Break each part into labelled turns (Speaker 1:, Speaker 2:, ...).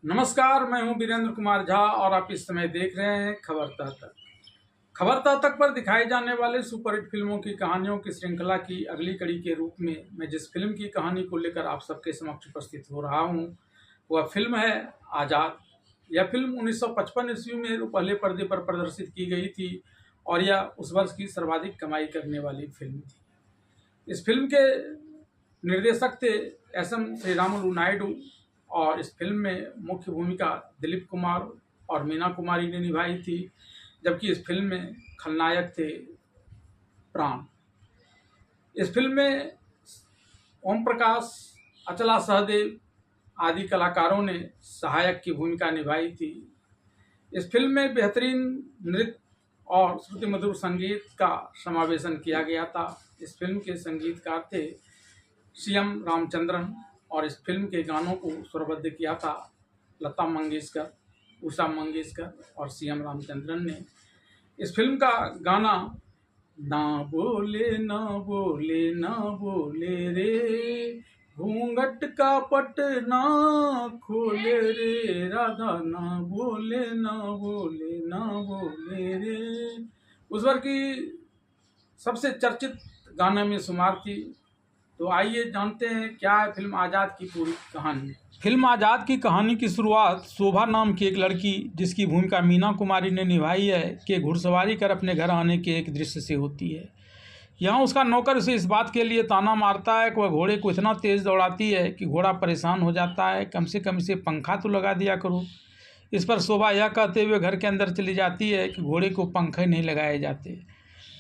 Speaker 1: नमस्कार, मैं हूं वीरेंद्र कुमार झा और आप इस समय देख रहे हैं खबर तह तक। खबर तह तक पर दिखाई जाने वाले सुपरहिट फिल्मों की कहानियों की श्रृंखला की अगली कड़ी के रूप में मैं जिस फिल्म की कहानी को लेकर आप सबके समक्ष उपस्थित हो रहा हूं, वह फिल्म है आज़ाद। यह फिल्म 1955 ईस्वी में पहले पर्दे पर प्रदर्शित की गई थी और यह उस वर्ष की सर्वाधिक कमाई करने वाली फिल्म थी। इस फिल्म के निर्देशक थे एस.एम. श्रीरामुलु नायडू और इस फिल्म में मुख्य भूमिका दिलीप कुमार और मीना कुमारी ने निभाई थी, जबकि इस फिल्म में खलनायक थे प्राण। इस फिल्म में ओम प्रकाश, अचला सहदेव आदि कलाकारों ने सहायक की भूमिका निभाई थी। इस फिल्म में बेहतरीन नृत्य और श्रुति मधुर संगीत का समावेशन किया गया था। इस फिल्म के संगीतकार थे सी.एम. रामचंद्रन और इस फिल्म के गानों को स्वरबद्ध किया था लता मंगेशकर, उषा मंगेशकर और सी.एम. रामचंद्रन ने। इस फिल्म का गाना ना बोले ना बोले ना बोले रे, घूंघट का पट ना खोले रे, राधा ना बोले ना बोले ना बोले रे, उस बार की सबसे चर्चित गाने में शुमार थी। तो आइए जानते हैं क्या है फिल्म आज़ाद की पूरी कहानी। फिल्म आज़ाद की कहानी की शुरुआत शोभा नाम की एक लड़की, जिसकी भूमिका मीना कुमारी ने निभाई है, के घुड़सवारी कर अपने घर आने के एक दृश्य से होती है। यहाँ उसका नौकर उसे इस बात के लिए ताना मारता है कि वह घोड़े को इतना तेज़ दौड़ाती है कि घोड़ा परेशान हो जाता है, कम से कम इसे पंखा तो लगा दिया करो। इस पर शोभा यह कहते हुए घर के अंदर चली जाती है कि घोड़े को पंखे नहीं लगाए जाते।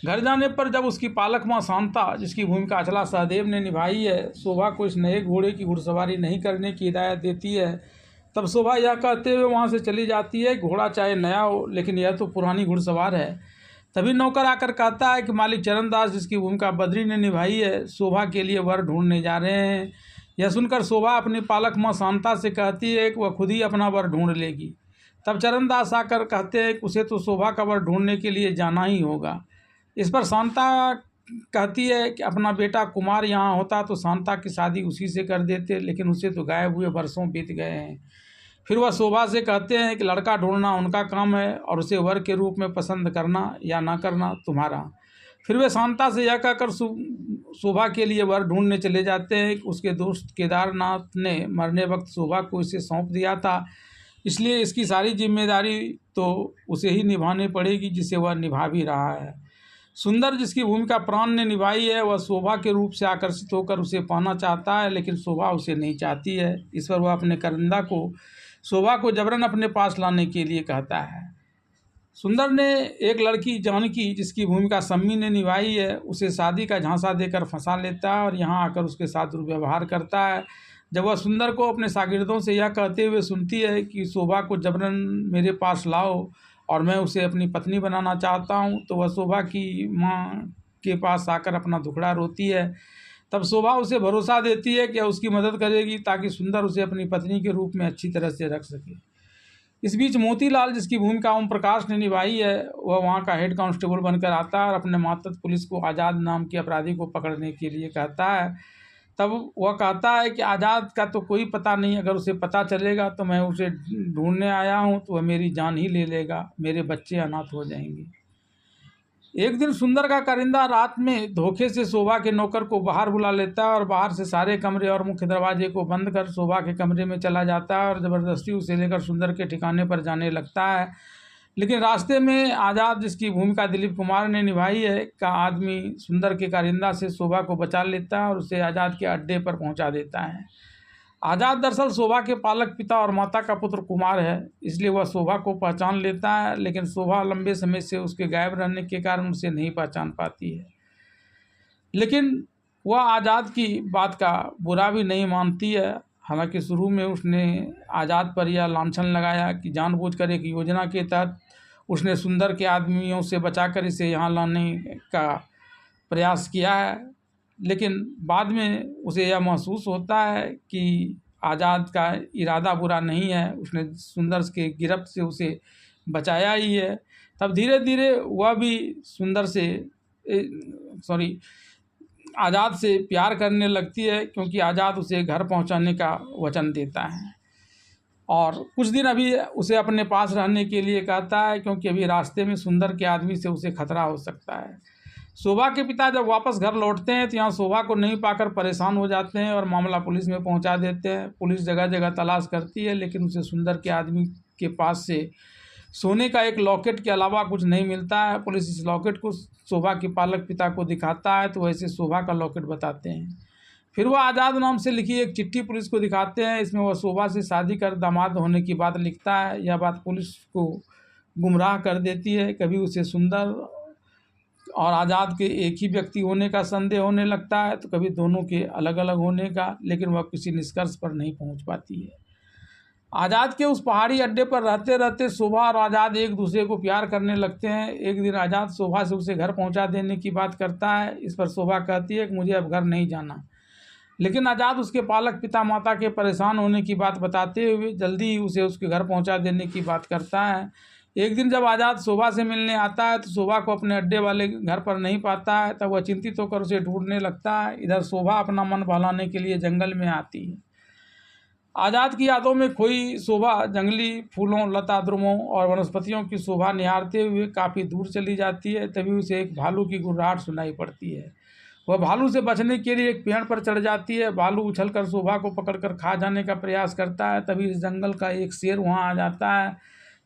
Speaker 1: घर जाने पर जब उसकी पालक माँ शांता, जिसकी भूमिका अचला सहदेव ने निभाई है, शोभा को इस नए घोड़े की घुड़सवारी नहीं करने की हिदायत देती है, तब शोभा यह कहते हुए वहाँ से चली जाती है, घोड़ा चाहे नया हो लेकिन यह तो पुरानी घुड़सवार है। तभी नौकर आकर कहता है कि मालिक चरणदास, जिसकी भूमिका बद्री ने निभाई है, शोभा के लिए वर ढूंढने जा रहे हैं। यह सुनकर शोभा अपनी पालक माँ शांता से कहती है कि वह खुद ही अपना वर ढूंढ लेगी। तब चरणदास आकर कहते हैं कि उसे तो शोभा का वर ढूंढने के लिए जाना ही होगा। इस पर शांता कहती है कि अपना बेटा कुमार यहाँ होता तो शांता की शादी उसी से कर देते, लेकिन उसे तो गायब हुए वर्षों बीत गए हैं। फिर वह शोभा से कहते हैं कि लड़का ढूंढना उनका काम है और उसे वर के रूप में पसंद करना या ना करना तुम्हारा। फिर वे शांता से यह कहकर शोभा के लिए वर ढूंढने चले जाते हैं कि उसके दोस्त केदारनाथ ने मरने वक्त शोभा को इसे सौंप दिया था, इसलिए इसकी सारी जिम्मेदारी तो उसे ही निभानी पड़ेगी, जिसे वह निभा भी रहा है। सुंदर, जिसकी भूमिका प्राण ने निभाई है, वह शोभा के रूप से आकर्षित होकर उसे पाना चाहता है, लेकिन शोभा उसे नहीं चाहती है। इस पर वह अपने करिंदा को शोभा को जबरन अपने पास लाने के लिए कहता है। सुंदर ने एक लड़की जानकी, जिसकी भूमिका सम्मी ने निभाई है, उसे शादी का झांसा देकर फंसा लेता है और यहाँ आकर उसके साथ दुर्व्यवहार करता है। जब वह सुंदर को अपने शागिर्दों से यह कहते हुए सुनती है कि शोभा को जबरन मेरे पास लाओ और मैं उसे अपनी पत्नी बनाना चाहता हूँ, तो वह शोभा की माँ के पास आकर अपना दुखड़ा रोती है। तब शोभा उसे भरोसा देती है कि उसकी मदद करेगी ताकि सुंदर उसे अपनी पत्नी के रूप में अच्छी तरह से रख सके। इस बीच मोतीलाल, जिसकी भूमिका ओम प्रकाश ने निभाई है, वह वहाँ का हेड कांस्टेबल बनकर आता है और अपने मातहत पुलिस को आज़ाद नाम के अपराधी को पकड़ने के लिए कहता है। तब वह कहता है कि आज़ाद का तो कोई पता नहीं, अगर उसे पता चलेगा तो मैं उसे ढूंढने आया हूँ तो वह मेरी जान ही ले लेगा, मेरे बच्चे अनाथ हो जाएंगे। एक दिन सुंदर का करिंदा रात में धोखे से शोभा के नौकर को बाहर बुला लेता है और बाहर से सारे कमरे और मुख्य दरवाजे को बंद कर शोभा के कमरे में चला जाता है और ज़बरदस्ती उसे लेकर सुंदर के ठिकाने पर जाने लगता है। लेकिन रास्ते में आज़ाद, जिसकी भूमिका दिलीप कुमार ने निभाई है, का आदमी सुंदर के कारिंदा से शोभा को बचा लेता है और उसे आज़ाद के अड्डे पर पहुंचा देता है। आज़ाद दरअसल शोभा के पालक पिता और माता का पुत्र कुमार है, इसलिए वह शोभा को पहचान लेता है, लेकिन शोभा लंबे समय से उसके गायब रहने के कारण उसे नहीं पहचान पाती है। लेकिन वह आज़ाद की बात का बुरा भी नहीं मानती है। हालांकि शुरू में उसने आज़ाद पर यह लांछन लगाया कि जानबूझकर एक योजना के तहत उसने सुंदर के आदमियों से बचाकर इसे यहाँ लाने का प्रयास किया है, लेकिन बाद में उसे यह महसूस होता है कि आज़ाद का इरादा बुरा नहीं है, उसने सुंदर के गिरफ्त से उसे बचाया ही है। तब धीरे धीरे वह भी सुंदर से आज़ाद से प्यार करने लगती है, क्योंकि आज़ाद उसे घर पहुंचाने का वचन देता है। और कुछ दिन अभी उसे अपने पास रहने के लिए कहता है, क्योंकि अभी रास्ते में सुंदर के आदमी से उसे खतरा हो सकता है। शोभा के पिता जब वापस घर लौटते हैं तो यहाँ शोभा को नहीं पाकर परेशान हो जाते हैं और मामला पुलिस में पहुँचा देते हैं। पुलिस जगह जगह तलाश करती है, लेकिन उसे सुंदर के आदमी के पास से सोने का एक लॉकेट के अलावा कुछ नहीं मिलता है। पुलिस इस लॉकेट को शोभा के पालक पिता को दिखाता है तो वैसे शोभा का लॉकेट बताते हैं। फिर वह आज़ाद नाम से लिखी एक चिट्ठी पुलिस को दिखाते हैं। इसमें वह शोभा से शादी कर दामाद होने की बात लिखता है। यह बात पुलिस को गुमराह कर देती है। कभी उसे सुंदर और आज़ाद के एक ही व्यक्ति होने का संदेह होने लगता है तो कभी दोनों के अलग अलग होने का, लेकिन वह किसी निष्कर्ष पर नहीं पहुंच पाती है। आज़ाद के उस पहाड़ी अड्डे पर रहते रहते शोभा और आज़ाद एक दूसरे को प्यार करने लगते हैं। एक दिन आज़ाद शोभा से उसे घर पहुंचा देने की बात करता है। इस पर शोभा कहती है कि मुझे अब घर नहीं जाना, लेकिन आज़ाद उसके पालक पिता माता के परेशान होने की बात बताते हुए जल्दी ही उसे उसके घर पहुंचा देने की बात करता है। एक दिन जब आज़ाद शोभा से मिलने आता है तो शोभा को अपने अड्डे वाले घर पर नहीं पाता है, तब वह चिंतित होकर उसे ढूंढने लगता है। इधर शोभा अपना मन बहलाने के लिए जंगल में आती है। आज़ाद की यादों में खोई शोभा जंगली फूलों, लता द्रुमों और वनस्पतियों की शोभा निहारते हुए काफ़ी दूर चली जाती है। तभी उसे एक भालू की गुर्राहट सुनाई पड़ती है। वह भालू से बचने के लिए एक पेड़ पर चढ़ जाती है। भालू उछलकर शोभा को पकड़कर खा जाने का प्रयास करता है। तभी इस जंगल का एक शेर वहां आ जाता है।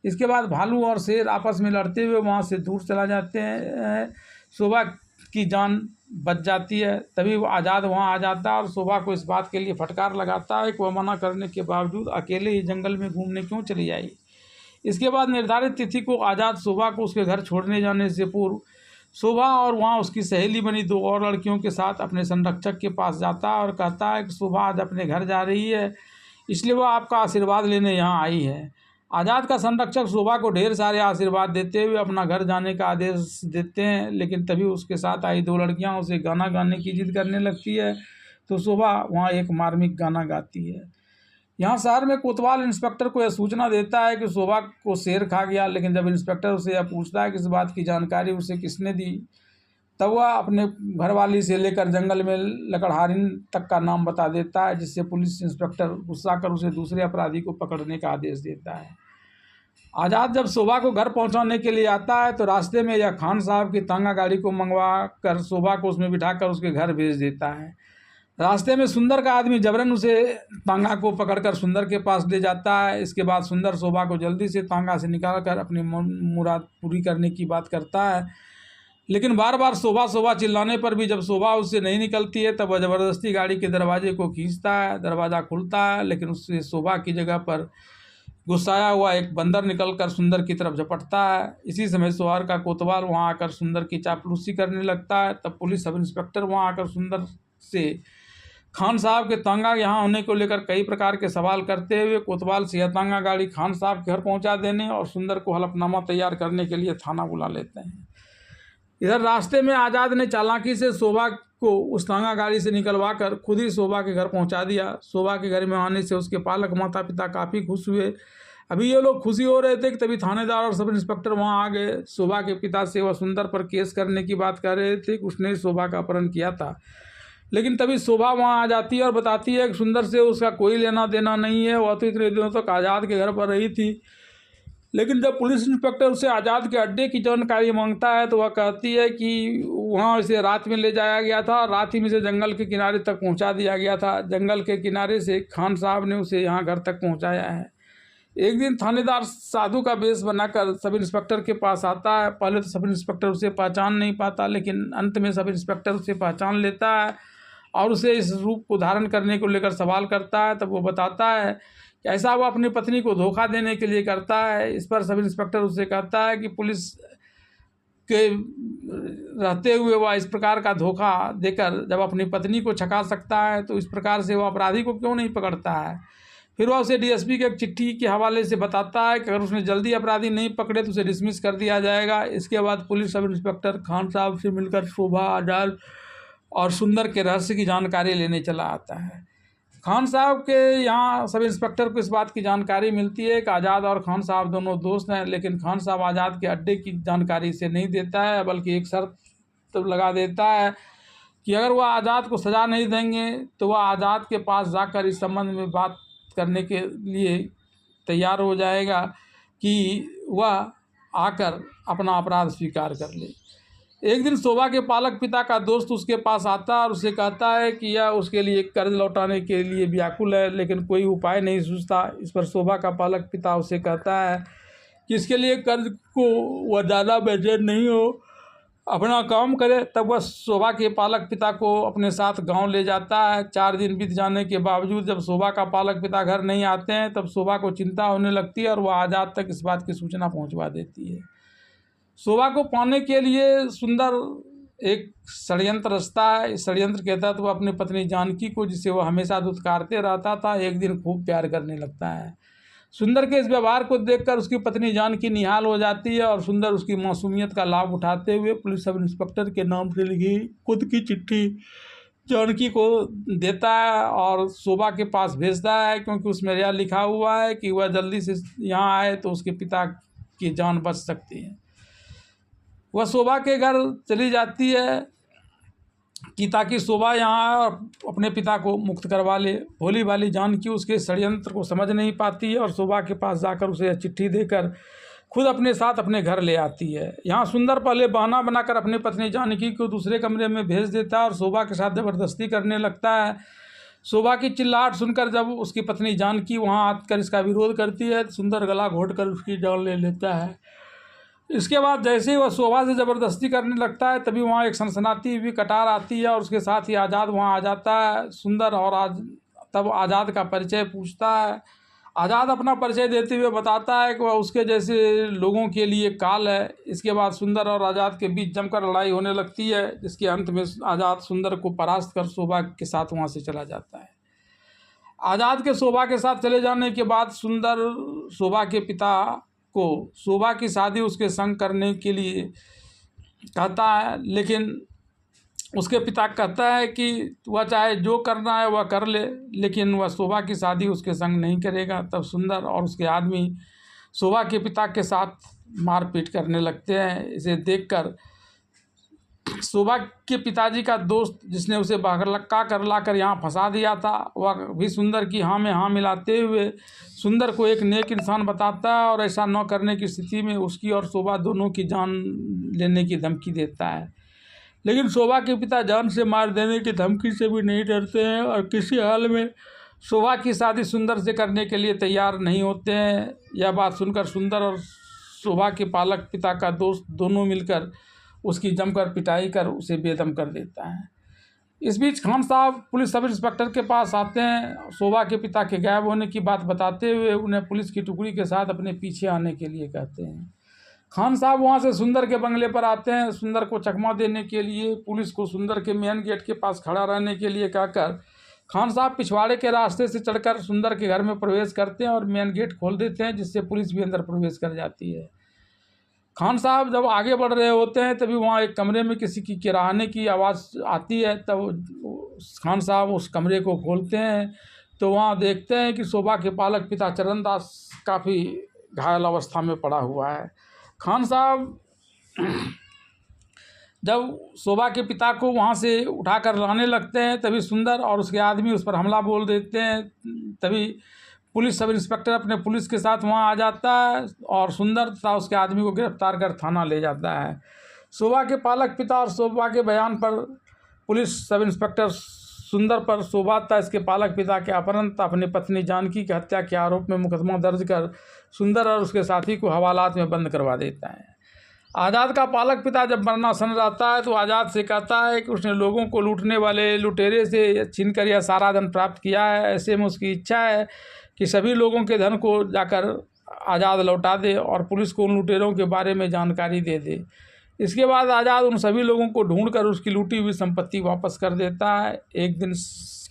Speaker 1: इसके बाद भालू और शेर आपस में लड़ते हुए वहां से दूर चला जाते हैं। शोभा की जान बच जाती है। तभी वो आज़ाद वहां आ जाता है और शोभा को इस बात के लिए फटकार लगाता है कि वह मना करने के बावजूद अकेले ही जंगल में घूमने क्यों चली आई। इसके बाद निर्धारित तिथि को आज़ाद शोभा को उसके घर छोड़ने जाने से पूर्व शोभा और वहाँ उसकी सहेली बनी दो और लड़कियों के साथ अपने संरक्षक के पास जाता है और कहता है कि शोभा आज अपने घर जा रही है, इसलिए वह आपका आशीर्वाद लेने यहाँ आई है। आज़ाद का संरक्षक शोभा को ढेर सारे आशीर्वाद देते हुए अपना घर जाने का आदेश देते हैं, लेकिन तभी उसके साथ आई दो लड़कियाँ उसे गाना गाने की जिद करने लगती है तो शोभा वहाँ एक मार्मिक गाना गाती है। यहाँ शहर में कोतवाल इंस्पेक्टर को यह सूचना देता है कि शोभा को शेर खा गया, लेकिन जब इंस्पेक्टर उसे यह पूछता है कि इस बात की जानकारी उसे किसने दी, तब वह अपने घरवाली से लेकर जंगल में लकड़हारिन तक का नाम बता देता है, जिससे पुलिस इंस्पेक्टर गुस्सा कर उसे दूसरे अपराधी को पकड़ने का आदेश देता है। आज़ाद जब शोभा को घर पहुंचाने के लिए आता है तो रास्ते में यह खान साहब की तांगा गाड़ी को मंगवा कर शोभा को उसमें बिठाकर उसके घर भेज देता है। रास्ते में सुंदर का आदमी जबरन उसे तांगा को पकड़कर सुंदर के पास ले जाता है। इसके बाद सुंदर शोभा को जल्दी से तांगा से निकालकर अपनी मुराद पूरी करने की बात करता है, लेकिन बार बार शोभा शोभा चिल्लाने पर भी जब शोभा उससे नहीं निकलती है तब वह ज़बरदस्ती गाड़ी के दरवाजे को खींचता है। दरवाज़ा खुलता है, लेकिन उससे शोभा की जगह पर गुस्साया हुआ एक बंदर निकलकर सुंदर की तरफ झपटता है। इसी समय शहर का कोतवाल वहां आकर सुंदर की चापलूसी करने लगता है। तब पुलिस सब इंस्पेक्टर वहां आकर सुंदर से खान साहब के तांगा यहाँ होने को लेकर कई प्रकार के सवाल करते हुए कोतवाल से यह तांगा गाड़ी खान साहब के घर पहुँचा देने और सुंदर को हलफनामा तैयार करने के लिए थाना बुला लेते हैं। इधर रास्ते में आज़ाद ने चालाकी से शोभा को उस तांगा गाड़ी से निकलवा कर खुद ही शोभा के घर पहुंचा दिया। शोभा के घर में आने से उसके पालक माता पिता काफ़ी खुश हुए। अभी ये लोग खुशी हो रहे थे कि तभी थानेदार और सब इंस्पेक्टर वहां आ गए। शोभा के पिता से वह सुंदर पर केस करने की बात कर रहे थे कि उसने शोभा का अपहरण किया था, लेकिन तभी शोभा वहां आ जाती है और बताती है कि सुंदर से उसका कोई लेना देना नहीं है, वह तो इतने दिनों तक आज़ाद के घर पर रही थी। लेकिन जब पुलिस इंस्पेक्टर उसे आज़ाद के अड्डे की जानकारी मांगता है तो वह कहती है कि वहाँ इसे रात में ले जाया गया था, रात ही में से जंगल के किनारे तक पहुँचा दिया गया था। जंगल के किनारे से खान साहब ने उसे यहाँ घर तक पहुँचाया है। एक दिन थानेदार साधु का वेश बनाकर सब इंस्पेक्टर के पास आता है। पहले तो सब इंस्पेक्टर उसे पहचान नहीं पाता, लेकिन अंत में सब इंस्पेक्टर उसे पहचान लेता है और उसे इस रूप को धारण करने को लेकर सवाल करता है। तब वो बताता है कि ऐसा वो अपनी पत्नी को धोखा देने के लिए करता है। इस पर सब इंस्पेक्टर उससे कहता है कि पुलिस के रहते हुए वह इस प्रकार का धोखा देकर जब अपनी पत्नी को छका सकता है तो इस प्रकार से वह अपराधी को क्यों नहीं पकड़ता है। फिर वह उसे डीएसपी के एक चिट्ठी के हवाले से बताता है कि अगर उसने जल्दी अपराधी नहीं पकड़े तो उसे डिसमिस कर दिया जाएगा। इसके बाद पुलिस सब इंस्पेक्टर खान साहब से मिलकर शोभा, आज़ाद और सुंदर के रहस्य की जानकारी लेने चला आता है। खान साहब के यहाँ सब इंस्पेक्टर को इस बात की जानकारी मिलती है कि आज़ाद और खान साहब दोनों दोस्त हैं, लेकिन खान साहब आज़ाद के अड्डे की जानकारी इसे नहीं देता है, बल्कि एक शर्त तो लगा देता है कि अगर वह आज़ाद को सज़ा नहीं देंगे तो वह आज़ाद के पास जाकर इस संबंध में बात करने के लिए तैयार हो जाएगा कि वह आकर अपना अपराध स्वीकार कर ले। एक दिन शोभा के पालक पिता का दोस्त उसके पास आता है और उसे कहता है कि यह उसके लिए कर्ज लौटाने के लिए व्याकुल है, लेकिन कोई उपाय नहीं सूझता। इस पर शोभा का पालक पिता उसे कहता है कि इसके लिए कर्ज को वह ज़्यादा बेचैन नहीं हो, अपना काम करे। तब वह शोभा के पालक पिता को अपने साथ गांव ले जाता है। 4 दिन बीत जाने के बावजूद जब शोभा का पालक पिता घर नहीं आते हैं, तब शोभा को चिंता होने लगती है और वह आज़ाद तक इस बात की सूचना पहुंचवा देती है। शोभा को पाने के लिए सुंदर एक षड्यंत्र रचता है। इस षड्यंत्र के तहत वह अपनी पत्नी जानकी को, जिसे वह हमेशा दुत्कारते रहता था, एक दिन खूब प्यार करने लगता है। सुंदर के इस व्यवहार को देखकर उसकी पत्नी जानकी निहाल हो जाती है और सुंदर उसकी मासूमियत का लाभ उठाते हुए पुलिस सब इंस्पेक्टर के नाम से लिखी खुद की चिट्ठी जानकी को देता है और शोभा के पास भेजता है, क्योंकि उसमें यह लिखा हुआ है कि वह जल्दी से यहाँ आए तो उसके पिता की जान बच सकती है। वह शोभा के घर चली जाती है कि ताकि शोभा यहाँ आए और अपने पिता को मुक्त करवा ले। भोली भाली जानकी उसके षड्यंत्र को समझ नहीं पाती है और शोभा के पास जाकर उसे चिट्ठी देकर खुद अपने साथ अपने घर ले आती है। यहाँ सुंदर पहले बहाना बनाकर अपनी पत्नी जानकी को दूसरे कमरे में भेज देता है और शोभा के साथ ज़बरदस्ती करने लगता है। शोभा की चिल्लाहट सुनकर जब उसकी पत्नी जानकी वहाँ आकर इसका विरोध करती है तो सुंदर गला घोंटकर उसकी जान ले लेता है। इसके बाद जैसे ही वह शोभा से ज़बरदस्ती करने लगता है, तभी वहाँ एक सनसनाती हुई कटार आती है और उसके साथ ही आज़ाद वहाँ आ जाता है। सुंदर और तब आज़ाद का परिचय पूछता है। आज़ाद अपना परिचय देते हुए बताता है कि वह उसके जैसे लोगों के लिए काल है। इसके बाद सुंदर और आज़ाद के बीच जमकर लड़ाई होने लगती है, जिसके अंत में आज़ाद सुंदर को परास्त कर शोभा के साथ वहाँ से चला जाता है। आज़ाद के शोभा के साथ चले जाने के बाद सुंदर शोभा के पिता को शोभा की शादी उसके संग करने के लिए कहता है, लेकिन उसके पिता कहता है कि वह चाहे जो करना है वह कर ले, लेकिन वह शोभा की शादी उसके संग नहीं करेगा। तब सुंदर और उसके आदमी शोभा के पिता के साथ मारपीट करने लगते हैं। इसे देखकर शोभा के पिताजी का दोस्त, जिसने उसे बहका कर लाकर यहाँ फंसा दिया था, वह भी सुंदर की हाँ में हाँ मिलाते हुए सुंदर को एक नेक इंसान बताता है और ऐसा न करने की स्थिति में उसकी और शोभा दोनों की जान लेने की धमकी देता है। लेकिन शोभा के पिता जान से मार देने की धमकी से भी नहीं डरते हैं और किसी हाल में शोभा की शादी सुंदर से करने के लिए तैयार नहीं होते हैं। यह बात सुनकर सुंदर और शोभा के पालक पिता का दोस्त दोनों मिलकर उसकी जमकर पिटाई कर उसे बेदम कर देता है। इस बीच खान साहब पुलिस सब इंस्पेक्टर के पास आते हैं। शोभा के पिता के गायब होने की बात बताते हुए उन्हें पुलिस की टुकड़ी के साथ अपने पीछे आने के लिए कहते हैं। खान साहब वहां से सुंदर के बंगले पर आते हैं। सुंदर को चकमा देने के लिए पुलिस को सुंदर के मेन गेट के पास खड़ा रहने के लिए कहकर खान साहब पिछवाड़े के रास्ते से चढ़कर सुंदर के घर में प्रवेश करते हैं और मेन गेट खोल देते हैं, जिससे पुलिस भी अंदर प्रवेश कर जाती है। खान साहब जब आगे बढ़ रहे होते हैं तभी वहाँ एक कमरे में किसी की किराने की आवाज़ आती है। तब खान साहब उस कमरे को खोलते हैं तो वहाँ देखते हैं कि शोभा के पालक पिता चरणदास काफ़ी घायल अवस्था में पड़ा हुआ है। खान साहब जब शोभा के पिता को वहाँ से उठाकर लाने लगते हैं तभी सुंदर और उसके आदमी उस पर हमला बोल देते हैं। तभी पुलिस सब इंस्पेक्टर अपने पुलिस के साथ वहाँ आ जाता है और सुंदर तथा उसके आदमी को गिरफ्तार कर थाना ले जाता है। शोभा के पालक पिता और शोभा के बयान पर पुलिस सब इंस्पेक्टर सुंदर पर शोभा तथा इसके पालक पिता के अपहरण तथा अपनी पत्नी जानकी की हत्या के आरोप में मुकदमा दर्ज कर सुंदर और उसके साथी को हवालात में बंद करवा देता है। आज़ाद का पालक पिता जब मरना सन रहता है तो आज़ाद से कहता है कि उसने लोगों को लूटने वाले लुटेरे से छीन कर यह सारा धन प्राप्त किया है। ऐसे में उसकी इच्छा है कि सभी लोगों के धन को जाकर आज़ाद लौटा दे और पुलिस को उन लुटेरों के बारे में जानकारी दे दे। इसके बाद आज़ाद उन सभी लोगों को ढूंढकर उसकी लूटी हुई संपत्ति वापस कर देता है। एक दिन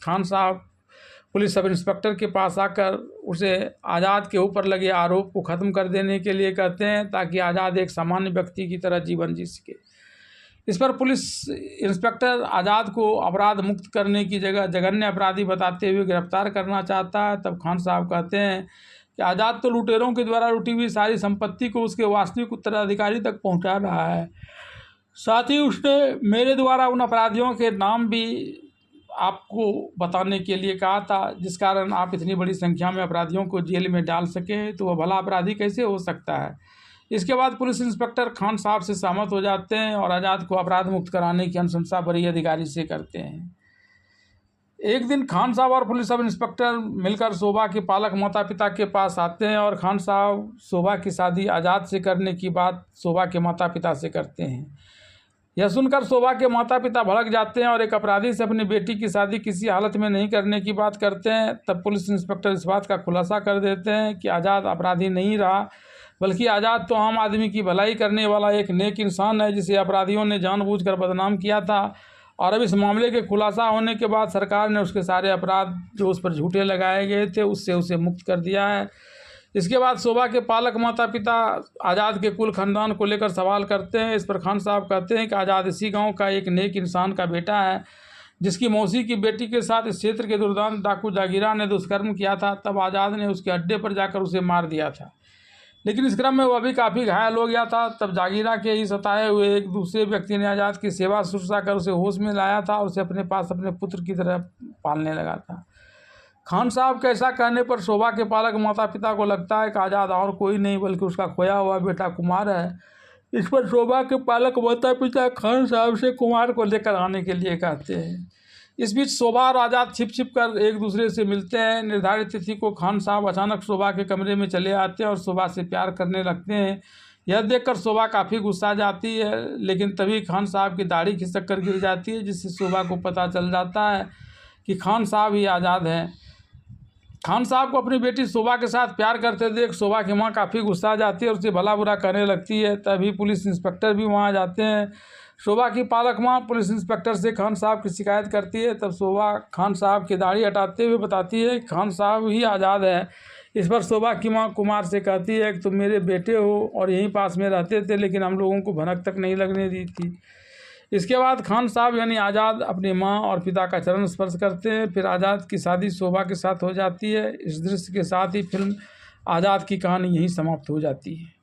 Speaker 1: खान साहब पुलिस सब इंस्पेक्टर के पास आकर उसे आज़ाद के ऊपर लगे आरोप को ख़त्म कर देने के लिए कहते हैं, ताकि आज़ाद एक सामान्य व्यक्ति की तरह जीवन जी सके। इस पर पुलिस इंस्पेक्टर आज़ाद को अपराध मुक्त करने की जगह जघन्य अपराधी बताते हुए गिरफ्तार करना चाहता है। तब खान साहब कहते हैं कि आज़ाद तो लुटेरों के द्वारा लूटी हुई सारी संपत्ति को उसके वास्तविक उत्तराधिकारी तक पहुंचा रहा है, साथ ही उसने मेरे द्वारा उन अपराधियों के नाम भी आपको बताने के लिए कहा था, जिस कारण आप इतनी बड़ी संख्या में अपराधियों को जेल में डाल सके, तो वह भला अपराधी कैसे हो सकता है। इसके बाद पुलिस इंस्पेक्टर खान साहब से सहमत हो जाते हैं और आज़ाद को अपराध मुक्त कराने की अनुशंसा बड़ी अधिकारी से करते हैं। एक दिन खान साहब और पुलिस सब इंस्पेक्टर मिलकर शोभा के पालक माता पिता के पास आते हैं और खान साहब शोभा की शादी आज़ाद से करने की बात शोभा के माता पिता से करते हैं। यह सुनकर शोभा के माता पिता भड़क जाते हैं और एक अपराधी से अपनी बेटी की शादी किसी हालत में नहीं करने की बात करते हैं। तब पुलिस इंस्पेक्टर इस बात का खुलासा कर देते हैं कि आज़ाद अपराधी नहीं रहा, बल्कि आज़ाद तो आम आदमी की भलाई करने वाला एक नेक इंसान है, जिसे अपराधियों ने जानबूझकर बदनाम किया था। और अब इस मामले के खुलासा होने के बाद सरकार ने उसके सारे अपराध जो उस पर झूठे लगाए गए थे उससे उसे मुक्त कर दिया है। इसके बाद शोभा के पालक माता पिता आज़ाद के कुल खानदान को लेकर सवाल करते हैं। इस पर खान साहब कहते हैं कि आज़ाद इसी गांव का एक नेक इंसान का बेटा है, जिसकी मौसी की बेटी के साथ इस क्षेत्र के दुर्दांत डाकू जागीरा ने दुष्कर्म किया था। तब आज़ाद ने उसके अड्डे पर जाकर उसे मार दिया था, लेकिन इस क्रम में वह भी काफ़ी घायल हो गया था। तब जागीरा के ही सताए हुए एक दूसरे व्यक्ति ने आज़ाद की सेवा शुश्रूषा कर उसे होश में लाया था और उसे अपने पास अपने पुत्र की तरह पालने लगा था। खान साहब के ऐसा कहने पर शोभा के पालक माता पिता को लगता है कि आज़ाद और कोई नहीं बल्कि उसका खोया हुआ बेटा कुमार है। इस पर शोभा के पालक माता पिता खान साहब से कुमार को लेकर आने के लिए कहते हैं। इस बीच शोभा और आज़ाद छिप छिप कर एक दूसरे से मिलते हैं। निर्धारित तिथि को खान साहब अचानक शोभा के कमरे में चले आते हैं और शोभा से प्यार करने लगते हैं। यह देखकर शोभा काफ़ी गुस्सा जाती है, लेकिन तभी खान साहब की दाढ़ी खिसक कर गिर जाती है, जिससे शोभा को पता चल जाता है कि खान साहब ही आज़ाद हैं। खान साहब को अपनी बेटी शोभा के साथ प्यार करते देख शोभा की माँ काफ़ी गुस्सा जाती है और उसे भला बुरा कहने लगती है। तभी पुलिस इंस्पेक्टर भी वहाँ जाते हैं। शोभा की पालक माँ पुलिस इंस्पेक्टर से खान साहब की शिकायत करती है। तब शोभा खान साहब की दाढ़ी हटाते हुए बताती है कि खान साहब ही आज़ाद है। इस पर शोभा की माँ कुमार से कहती है कि तुम मेरे बेटे हो और यहीं पास में रहते थे, लेकिन हम लोगों को भनक तक नहीं लगने दी थी। इसके बाद खान साहब यानी आज़ाद अपनी माँ और पिता का चरण स्पर्श करते हैं। फिर आज़ाद की शादी शोभा के साथ हो जाती है। इस दृश्य के साथ ही फिल्म आज़ाद की कहानी यहीं समाप्त हो जाती है।